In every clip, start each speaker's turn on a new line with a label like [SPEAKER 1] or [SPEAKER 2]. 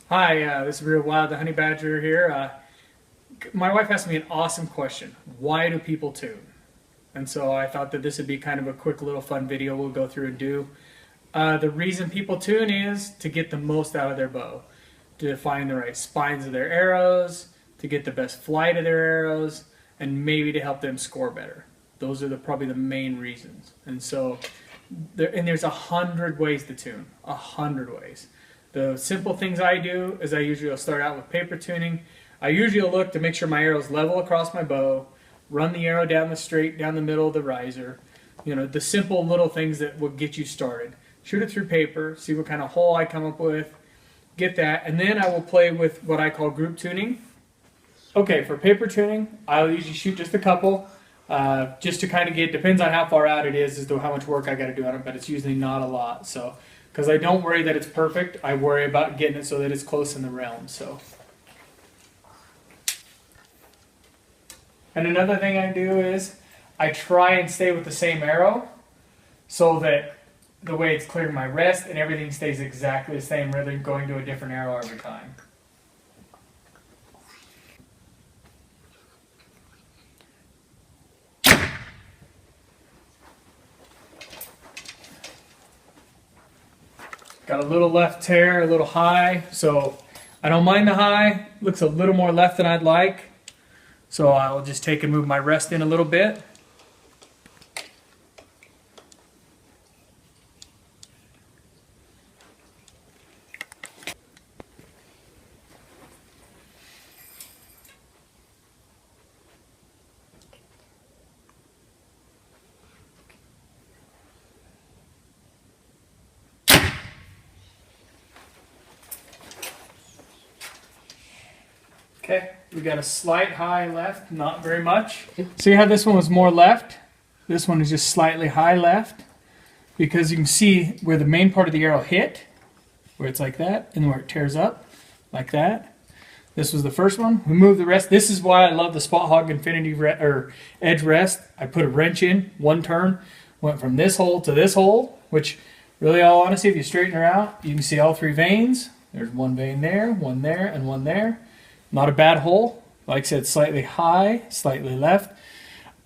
[SPEAKER 1] Hi, this is Real Wild, the Honey Badger here. My wife asked me an awesome question. Why do people tune? And so I thought that this would be kind of a quick little fun video we'll go through and do. The reason people tune is to get the most out of their bow, to find the right spines of their arrows, to get the best flight of their arrows, and maybe to help them score better. Those are probably the main reasons. And so, there's 100 ways to tune, 100 ways. The simple things I do is I usually will start out with paper tuning. I usually will look to make sure my arrow is level across my bow, run the arrow down the middle of the riser. You know, the simple little things that will get you started. Shoot it through paper, see what kind of hole I come up with, get that, and then I will play with what I call group tuning. Okay, for paper tuning, I'll usually shoot just a couple, just to kind of depends on how far out it is as to how much work I got to do on it, but it's usually not a lot. So, because I don't worry that it's perfect, I worry about getting it so that it's close in the realm. So, and another thing I do is I try and stay with the same arrow so that the way it's clearing my rest and everything stays exactly the same rather than going to a different arrow every time. Got a little left tear, a little high, so I don't mind the high. Looks a little more left than I'd like. So I'll just take and move my rest in a little bit. Okay, we got a slight high left, not very much. See how this one was more left? This one is just slightly high left because you can see where the main part of the arrow hit, where it's like that, and where it tears up, like that. This was the first one. We moved the rest. This is why I love the Spot Hog Infinity Edge Rest. I put a wrench in, one turn, went from this hole to this hole, which really, all honesty, if you straighten her out, you can see all three veins. There's one vein there, and one there. Not a bad hole. Like I said, slightly high, slightly left.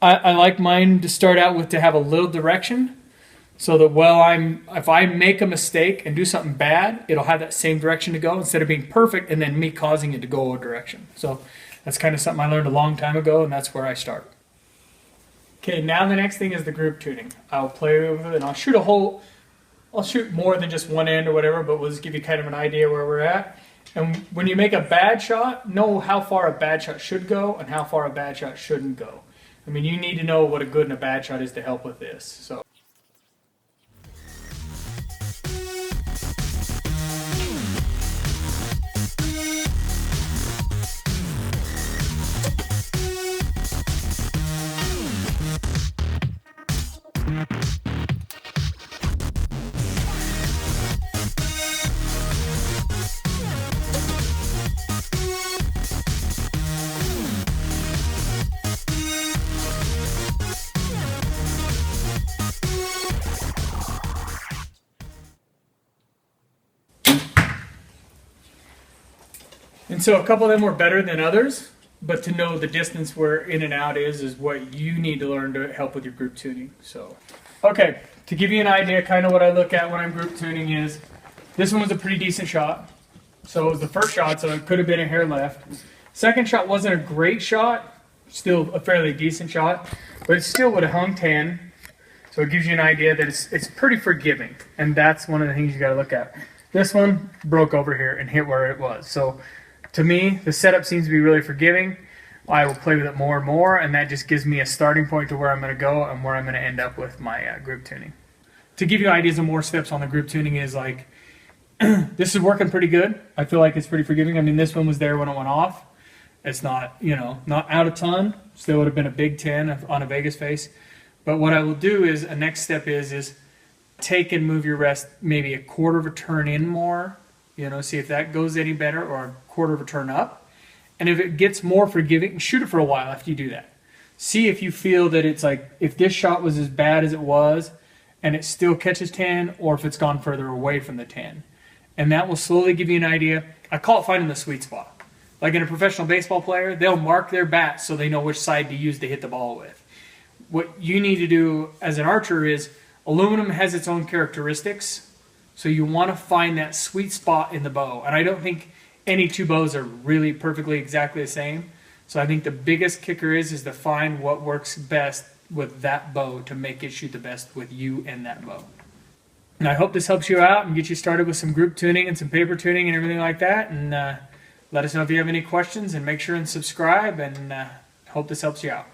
[SPEAKER 1] I like mine to start out with to have a little direction so that if I make a mistake and do something bad, it'll have that same direction to go instead of being perfect and then me causing it to go a direction. So that's kind of something I learned a long time ago, and that's where I start. Okay, now the next thing is the group tuning. I'll play with it and I'll shoot more than just one end or whatever, but we'll just give you kind of an idea where we're at. And when you make a bad shot, know how far a bad shot should go and how far a bad shot shouldn't go. I mean, you need to know what a good and a bad shot is to help with this. So. And so a couple of them were better than others, but to know the distance where in and out is what you need to learn to help with your group tuning. So, okay, to give you an idea, kind of what I look at when I'm group tuning is, this one was a pretty decent shot. So it was the first shot, so it could have been a hair left. Second shot wasn't a great shot, still a fairly decent shot, but it still would have hung 10. So it gives you an idea that it's pretty forgiving, and that's one of the things you got to look at. This one broke over here and hit where it was. So to me, the setup seems to be really forgiving. I will play with it more and more, and that just gives me a starting point to where I'm going to go and where I'm going to end up with my group tuning. To give you ideas of more steps on the group tuning is like, this is working pretty good. I feel like it's pretty forgiving. I mean, this one was there when it went off. It's not, not out a ton. Still would have been a big 10 on a Vegas face. But what I will do is, a next step is take and move your rest maybe a quarter of a turn in more. See if that goes any better, or a quarter of a turn up. And if it gets more forgiving, shoot it for a while after you do that. See if you feel that it's like, if this shot was as bad as it was and it still catches 10, or if it's gone further away from the 10. And that will slowly give you an idea. I call it finding the sweet spot. Like in a professional baseball player, they'll mark their bat so they know which side to use to hit the ball with. What you need to do as an archer is, aluminum has its own characteristics, so you want to find that sweet spot in the bow. And I don't think any two bows are really perfectly exactly the same. So I think the biggest kicker is to find what works best with that bow to make it shoot the best with you and that bow. And I hope this helps you out and get you started with some group tuning and some paper tuning and everything like that. And let us know if you have any questions, and make sure and subscribe, and hope this helps you out.